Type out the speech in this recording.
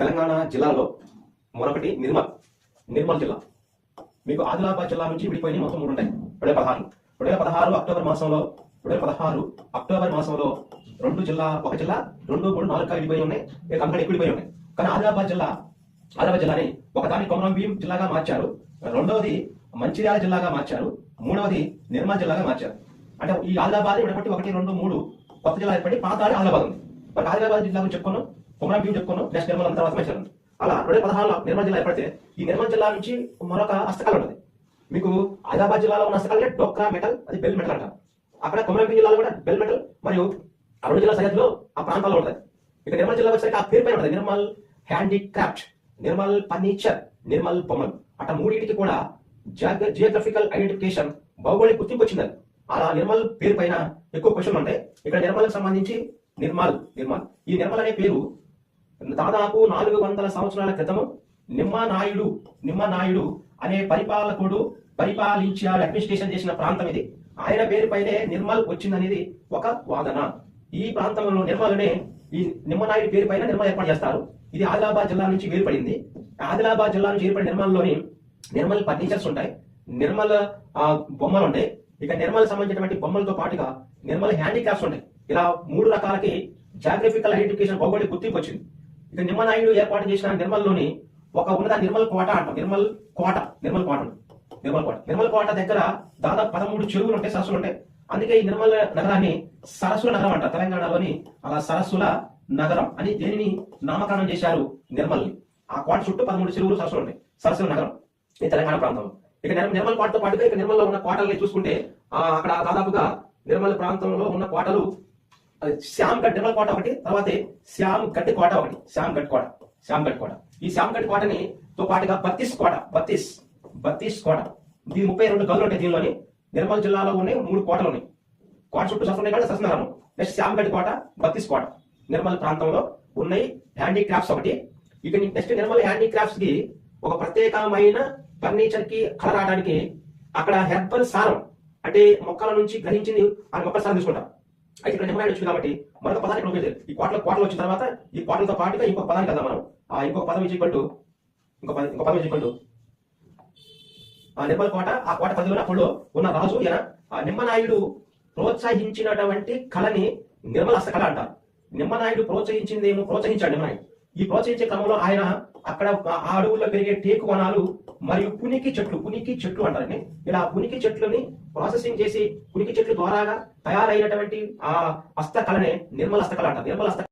తెలంగాణ జిల్లాలో మరొకటి నిర్మల్ జిల్లా. మీకు ఆదిలాబాద్ జిల్లా నుంచి విడిపోయిన మొత్తం 3 ఉంటాయి. 2016 అక్టోబర్ మాసంలో 2 జిల్లా 2, 3, 4 విడిపోయి ఉన్నాయి. కంపెనీ విడిపోయి ఉన్నాయి. కానీ ఆదిలాబాద్ జిల్లాని ఒకదాన్ని కొమరం భీం జిల్లాగా మార్చారు, రెండవది మంచిర్యాల జిల్లాగా మార్చారు, మూడవది నిర్మల్ జిల్లాగా మార్చారు. అంటే ఈ ఆదిలాబాద్ విడబట్టి 1, 2, 3 కొత్త జిల్లా ఏర్పడి పాత ఆదిలాబాద్ ఉంది. మరి ఆదిలాబాద్ జిల్లా గురించి చెప్పుకున్నాం, కొమరం భీం చెప్పుకున్నాం, నెక్స్ట్ నిర్మల్ తర్వాత మంచిర్యాల. అలా 2016లో నిర్మల్ జిల్లా ఏర్పడితే ఈ నిర్మల్ జిల్లా నుంచి మరొక హస్తకళ ఉంటుంది. మీకు ఆదిలాబాద్ జిల్లాలో ఉన్న హస్తకళ డోక్రా మెటల్, అది బెల్ మెటల్ అంటారు. అక్కడ కొమరం భీం జిల్లాలో కూడా బెల్ మెటల్ మరియు ఆ 2 జిల్లా సరిహద్దులో ఆ ప్రాంతాల్లో ఉంటుంది. ఇక నిర్మల్ జిల్లా వచ్చేసరికి ఆ పేరు పైన ఉంటుంది నిర్మల్ హ్యాండీక్రాఫ్ట్, నిర్మల్ ఫర్నిచర్, నిర్మల్ బొమ్మలు. అట్లా మూడింటికి కూడా జియోగ్రఫికల్ ఐడెంటిఫికేషన్, భౌగోళిక గుర్తింపు వచ్చింది. అలా నిర్మల్ పేరు పైన ఎక్కువ క్వశ్చన్లు ఉంటాయి. ఇక్కడ నిర్మల్కి సంబంధించి నిర్మల్ ఈ నిర్మల్ అనే పేరు దాదాపు 400 సంవత్సరాల క్రితము నిమ్మనాయుడు అనే పరిపాలకుడు పరిపాలించాడు, అడ్మినిస్ట్రేషన్ చేసిన ప్రాంతం ఇది. ఆయన పేరు పైనే నిర్మల్ వచ్చిందనేది ఒక వాదన. ఈ ప్రాంతంలో నిర్మల్నే ఈ నిమ్మనాయుడు పేరు పైన నిర్మల్ ఏర్పాటు చేస్తారు. ఇది ఆదిలాబాద్ జిల్లా నుంచి వేరుపడింది. ఆదిలాబాద్ జిల్లా నుంచి ఏర్పడిన నిర్మల్లోని నిర్మల్ ఫర్నిచర్స్ ఉంటాయి, నిర్మల్ బొమ్మలు ఉంటాయి. ఇక నిర్మల్ సంబంధించినటువంటి బొమ్మలతో పాటుగా నిర్మల్ హ్యాండీక్రాఫ్ట్స్ ఉంటాయి. ఇలా 3 రకాలకి జాగ్రఫికల్ ఐడెంటిఫికేషన్, భౌగోళిక గుర్తింపు వచ్చింది. ఇక నిమ్మనాయుడు ఏర్పాటు చేసిన నిర్మల్లోని ఒక ఉన్నత నిర్మల్ కోట అంటాం. నిర్మల్ కోట దగ్గర దాదాపు 13 చెరువులు ఉంటాయి, సరస్సులు ఉంటాయి. అందుకే ఈ నిర్మల్ నగరాన్ని సరస్సుల నగరం అంటారు. తెలంగాణలోని అలా సరస్సుల నగరం అని దేనిని నామకరణం చేశారు, నిర్మల్ని. ఆ కోట చుట్టూ 13 చెరువులు, సరస్సులు ఉంటాయి, సరస్సుల నగరం ఈ తెలంగాణ ప్రాంతంలో. ఇక నిర్మల్ కోటతో పాటుగా ఇక నిర్మల్లో ఉన్న కోటల్ని చూసుకుంటే అక్కడ దాదాపుగా నిర్మల్ ప్రాంతంలో ఉన్న కోటలు శ్యామ్గఢ్ నిర్మల్ కోట ఒకటి, తర్వాత శ్యామ్గఢ్ కోట ఒకటి, శ్యామ్గఢ్ కోట. ఈ శ్యామ్గఢ్ కోటని తో పాటుగా బత్తీస్ కోట. దీని 32 గదులు ఉంటాయి. దీనిలోని నిర్మల్ జిల్లాలో ఉన్నాయి 3 కోటలు ఉన్నాయి. కోట చుట్టూ సరస్సు ఉన్నాయి, సరస్సునగరం. నెక్స్ట్ శ్యామ్గఢ్ కోట, బత్తీస్ కోట నిర్మల్ ప్రాంతంలో ఉన్నాయి. హ్యాండీక్రాఫ్ట్స్ ఒకటి. ఇక నెక్స్ట్ నిర్మల్ హ్యాండీక్రాఫ్ట్స్ కి ఒక ప్రత్యేకమైన ఫర్నిచర్ కి కలర్ రావడానికి అక్కడ హెర్బల్ సారం, అంటే మొక్కల నుంచి గ్రహించింది ఆ మొక్కల సారం తీసుకుంటాం. అయితే ఇక్కడ నిమ్మనాయుడు వచ్చింది కాబట్టి మరొక పదాన్ని ఇక్కడ ఉపయోగించారు. ఈ కోటలు వచ్చిన తర్వాత ఈ కోటలతో పాటుగా ఇంకొక పదాన్ని కదా మనం ఇంకొక పదం నిర్మల్ కోట. ఆ కోట పరిధిలో అప్పుడు ఉన్న రాజు నిమ్మనాయుడు ప్రోత్సహించినటువంటి కళని నిర్మల్ హస్తకళ అంటారు. నిమ్మనాయుడు ప్రోత్సహించాడు నిమ్మనాయుడు. ఈ ప్రోత్సహించే క్రమంలో ఆయన అక్కడ ఆ అడవుల్లో పెరిగే టేకు వనాలు మరియు పునికి చెట్లు అంటారండి. ఇలా పునికి చెట్లని ప్రాసెసింగ్ చేసి పునికి చెట్లు ద్వారా తయారైనటువంటి ఆ హస్తకళనే నిర్మల్ హస్తకళ అంటారు. నిర్మల్ హస్తకళ